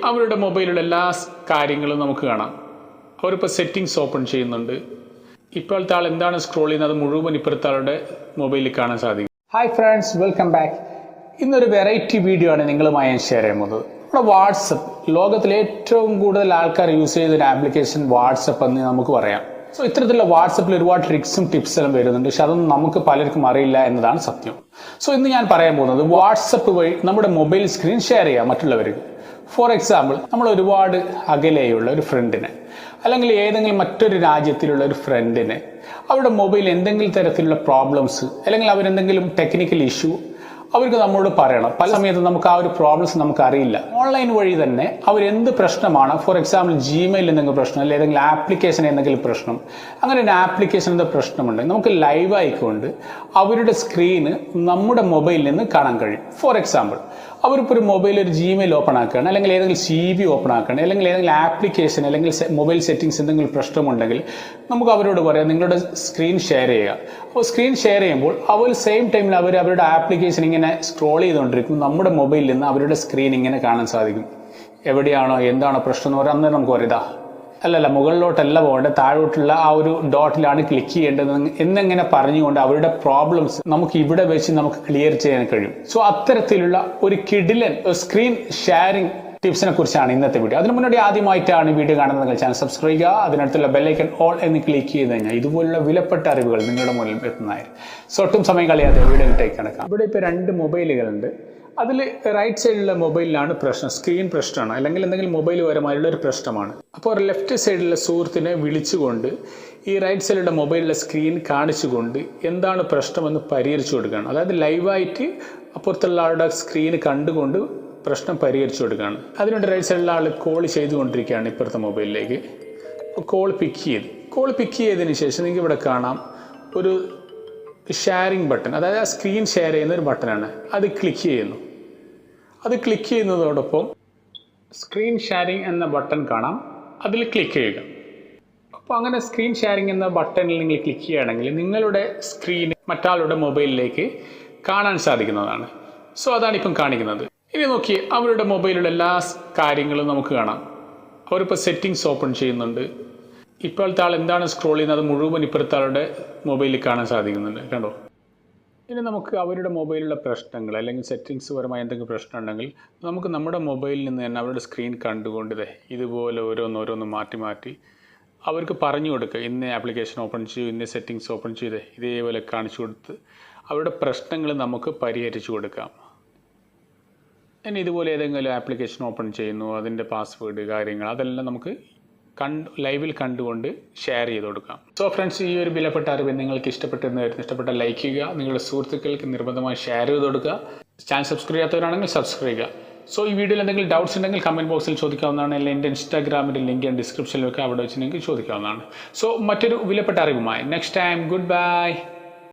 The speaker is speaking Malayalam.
അവരുടെ മൊബൈലിലുള്ള എല്ലാ കാര്യങ്ങളും നമുക്ക് കാണാം. അവരിപ്പോൾ സെറ്റിങ്സ് ഓപ്പൺ ചെയ്യുന്നുണ്ട്. ഇപ്പോഴത്തെ ആൾ എന്താണ് സ്ക്രോൾ ചെയ്യുന്നത് മുഴുവൻ ഇപ്പോഴത്തെ ആളുടെ മൊബൈലിൽ കാണാൻ സാധിക്കും. Hi friends, welcome back. ഇന്നൊരു വെറൈറ്റി വീഡിയോ ആണ് നിങ്ങളുമായി ഞാൻ ഷെയർ ചെയ്യുന്നത്. നമ്മുടെ വാട്സപ്പ്, ലോകത്തിലെ ഏറ്റവും കൂടുതൽ ആൾക്കാർ യൂസ് ചെയ്ത ഒരു ആപ്ലിക്കേഷൻ വാട്സപ്പ് എന്ന് നമുക്ക് പറയാം. സോ ഇത്തരത്തിലുള്ള വാട്സപ്പിൽ ഒരുപാട് ട്രിക്സും ടിപ്സും വരുന്നുണ്ട്. പക്ഷെ അതൊന്നും നമുക്ക് പലർക്കും അറിയില്ല എന്നതാണ് സത്യം. സോ ഇന്ന് ഞാൻ പറയാൻ പോകുന്നത് വാട്സപ്പ് വഴി നമ്മുടെ മൊബൈൽ സ്ക്രീൻ ഷെയർ ചെയ്യാം മറ്റുള്ളവർക്ക്. ഫോർ എക്സാമ്പിൾ, നമ്മൾ ഒരുപാട് അകലെയുള്ള ഒരു ഫ്രണ്ടിനെ അല്ലെങ്കിൽ ഏതെങ്കിലും മറ്റൊരു രാജ്യത്തിലുള്ള ഒരു ഫ്രണ്ടിനെ അവരുടെ മൊബൈൽ എന്തെങ്കിലും തരത്തിലുള്ള പ്രോബ്ലംസ് അല്ലെങ്കിൽ അവരെന്തെങ്കിലും ടെക്നിക്കൽ ഇഷ്യൂ അവർക്ക് നമ്മളോട് പറയണം. പല സമയത്തും നമുക്ക് ആ ഒരു പ്രോബ്ലംസ് നമുക്ക് അറിയില്ല. ഓൺലൈൻ വഴി തന്നെ അവരെന്ത് പ്രശ്നമാണ്, ഫോർ എക്സാമ്പിൾ ജിമെയിൽ എന്തെങ്കിലും പ്രശ്നം അല്ലെങ്കിൽ ഏതെങ്കിലും ആപ്ലിക്കേഷൻ എന്തെങ്കിലും പ്രശ്നം, അങ്ങനെ ഒരു ആപ്ലിക്കേഷൻ എന്തെങ്കിലും പ്രശ്നമുണ്ടെങ്കിൽ നമുക്ക് ലൈവ് ആയിക്കൊണ്ട് അവരുടെ സ്ക്രീന് നമ്മുടെ മൊബൈലിൽ നിന്ന് കാണാൻ കഴിയും. ഫോർ എക്സാമ്പിൾ, അവരിപ്പോൾ ഒരു മൊബൈൽ ഒരു ജിമെയിൽ ഓപ്പൺ ആക്കുകയാണ് അല്ലെങ്കിൽ ഏതെങ്കിലും CV ഓപ്പൺ ആക്കുകയാണ് അല്ലെങ്കിൽ ഏതെങ്കിലും ആപ്ലിക്കേഷൻ അല്ലെങ്കിൽ മൊബൈൽ സെറ്റിംഗ്സ് എന്തെങ്കിലും പ്രശ്നമുണ്ടെങ്കിൽ നമുക്ക് അവരോട് പറയാം നിങ്ങളുടെ സ്ക്രീൻ ഷെയർ ചെയ്യുക. അപ്പോൾ സ്ക്രീൻ ഷെയർ ചെയ്യുമ്പോൾ അവർ സെയിം ടൈമിൽ അവരുടെ ആപ്ലിക്കേഷൻ ഇങ്ങനെ സ്ക്രോൾ ചെയ്തുകൊണ്ടിരിക്കും. നമ്മുടെ മൊബൈലിൽ നിന്ന് അവരുടെ സ്ക്രീൻ ഇങ്ങനെ കാണാൻ സാധിക്കും. എവിടെയാണോ എന്താണോ പ്രശ്നം എന്ന് പറയാൻ അന്നേരം നമുക്ക് പറയാം അല്ലല്ല മുകളിലോട്ടല്ല പോകേണ്ടത്, താഴോട്ടുള്ള ആ ഒരു ഡോട്ടിലാണ് ക്ലിക്ക് ചെയ്യേണ്ടത് എന്നെങ്ങനെ പറഞ്ഞുകൊണ്ട് അവരുടെ പ്രോബ്ലംസ് നമുക്ക് ഇവിടെ വെച്ച് നമുക്ക് ക്ലിയർ ചെയ്യാൻ കഴിയും. സോ അത്തരത്തിലുള്ള ഒരു കിടിലൻ സ്ക്രീൻ ഷെയറിംഗ് ടിപ്സിനെ കുറിച്ചാണ് ഇന്നത്തെ വീഡിയോ. അതിന് മുന്നോടി ആദ്യമായിട്ടാണ് വീഡിയോ കാണുന്നത് ചാനൽ സബ്സ്ക്രൈബ് ചെയ്യുക, അതിനടുത്തുള്ള ബെല്ലൈക്കൺ ഓൾ എന്ന് ക്ലിക്ക് ചെയ്ത് കഴിഞ്ഞാൽ ഇതുപോലുള്ള വിലപ്പെട്ട അറിവുകൾ നിങ്ങളുടെ മുന്നിൽ എത്തുന്നതായിരിക്കും. സോ ഒട്ടും സമയം കളയാതെ വീഡിയോയിലേക്ക് കിടക്കാം. ഇവിടെ ഇപ്പോൾ 2 മൊബൈലുകളുണ്ട്. അതിൽ റൈറ്റ് സൈഡിലുള്ള മൊബൈലിലാണ് പ്രശ്നം, സ്ക്രീൻ പ്രശ്നമാണ് അല്ലെങ്കിൽ എന്തെങ്കിലും മൊബൈൽ പരമായുള്ള ഒരു പ്രശ്നമാണ്. അപ്പോൾ ലെഫ്റ്റ് സൈഡിലുള്ള സുഹൃത്തിനെ വിളിച്ചുകൊണ്ട് ഈ റൈറ്റ് സൈഡിലുള്ള മൊബൈലിലെ സ്ക്രീൻ കാണിച്ചുകൊണ്ട് എന്താണ് പ്രശ്നമെന്ന് പരിഹരിച്ചു കൊടുക്കുകയാണ്. അതായത് ലൈവായിട്ട് അപ്പുറത്തുള്ള ആളുടെ സ്ക്രീൻ കണ്ടുകൊണ്ട് പ്രശ്നം പരിഹരിച്ചു കൊടുക്കുകയാണ്. അതിനുവേണ്ടി റൈറ്റ് സൈഡിലുള്ള ആൾ കോൾ ചെയ്തുകൊണ്ടിരിക്കുകയാണ് ഇപ്പുറത്തെ മൊബൈലിലേക്ക്. കോൾ പിക്ക് ചെയ്തതിന് ശേഷം നിങ്ങൾക്ക് ഇവിടെ കാണാം ഒരു ഷെയറിംഗ് ബട്ടൺ, അതായത് ആ സ്ക്രീൻ ഷെയർ ചെയ്യുന്ന ഒരു ബട്ടനാണ്. അത് ക്ലിക്ക് ചെയ്യുന്നതോടൊപ്പം സ്ക്രീൻ ഷെയറിംഗ് എന്ന ബട്ടൺ കാണാം, അതിൽ ക്ലിക്ക് ചെയ്യുക. അപ്പോൾ അങ്ങനെ സ്ക്രീൻ ഷെയറിംഗ് എന്ന ബട്ടണിൽ നിങ്ങൾ ക്ലിക്ക് ചെയ്യുകയാണെങ്കിൽ നിങ്ങളുടെ സ്ക്രീൻ മറ്റാളുടെ മൊബൈലിലേക്ക് കാണാൻ സാധിക്കുന്നതാണ്. സോ അതാണ് ഇപ്പം കാണിക്കുന്നത്. ഇനി നോക്കി അവരുടെ മൊബൈലിലുള്ള എല്ലാ കാര്യങ്ങളും നമുക്ക് കാണാം. അവരിപ്പോൾ സെറ്റിങ്സ് ഓപ്പൺ ചെയ്യുന്നുണ്ട്. ഇപ്പോഴത്തെ ആൾ എന്താണ് സ്ക്രോൾ ചെയ്യുന്നത് മുഴുവൻ ഇപ്പോഴത്തെ ആളുടെ മൊബൈലിൽ കാണാൻ സാധിക്കുന്നുണ്ട്. കണ്ടോ? ഇനി നമുക്ക് അവരുടെ മൊബൈലിലുള്ള പ്രശ്നങ്ങൾ അല്ലെങ്കിൽ സെറ്റിങ്സ് പരമായ എന്തെങ്കിലും പ്രശ്നം ഉണ്ടെങ്കിൽ നമുക്ക് നമ്മുടെ മൊബൈലിൽ നിന്ന് തന്നെ അവരുടെ സ്ക്രീൻ കണ്ടുകൊണ്ട് ഇതുപോലെ ഓരോന്ന് മാറ്റി അവർക്ക് പറഞ്ഞു കൊടുക്കുക. ഇന്ന ആപ്ലിക്കേഷൻ ഓപ്പൺ ചെയ്യൂ, ഇന്ന സെറ്റിങ്സ് ഓപ്പൺ ചെയ്ത് ഇതേപോലെ കാണിച്ചു കൊടുത്ത് അവരുടെ പ്രശ്നങ്ങൾ നമുക്ക് പരിഹരിച്ചു കൊടുക്കാം. ഇനി ഇതുപോലെ ഏതെങ്കിലും ആപ്ലിക്കേഷൻ ഓപ്പൺ ചെയ്യുന്നു, അതിൻ്റെ പാസ്വേഡ് കാര്യങ്ങൾ അതെല്ലാം നമുക്ക് ലൈവിൽ കണ്ടുകൊണ്ട് ഷെയർ ചെയ്ത് കൊടുക്കാം. സോ ഫ്രണ്ട്സ്, ഈ ഒരു വിലപ്പെട്ട അറിവ് നിങ്ങൾക്ക് ഇഷ്ടപ്പെട്ട ലൈക്ക് ചെയ്യുക, നിങ്ങളുടെ സുഹൃത്തുക്കൾക്ക് നിർബന്ധമായി ഷെയർ ചെയ്ത് കൊടുക്കുക. ചാനൽ സബ്സ്ക്രൈബ് ചെയ്യാത്തവരാണെങ്കിൽ സബ്സ്ക്രൈബ് ചെയ്യുക. സോ ഈ വീഡിയോയിൽ എന്തെങ്കിലും ഡൗട്ട്സ് ഉണ്ടെങ്കിൽ കമൻറ്റ് ബോക്സിൽ ചോദിക്കാവുന്നതാണ്. അല്ലെങ്കിൽ എൻ്റെ ഇൻസ്റ്റാഗ്രാമിൻ്റെ ലിങ്ക് ഞാൻ ഡിസ്ക്രിപ്ഷനിൽ വെക്കുക, അവിടെ വെച്ച് നിങ്ങൾക്ക് ചോദിക്കാവുന്നതാണ്. സോ മറ്റൊരു വിലപ്പെട്ട അറിവുമായി നെക്സ്റ്റ് ടൈം, ഗുഡ് ബൈ.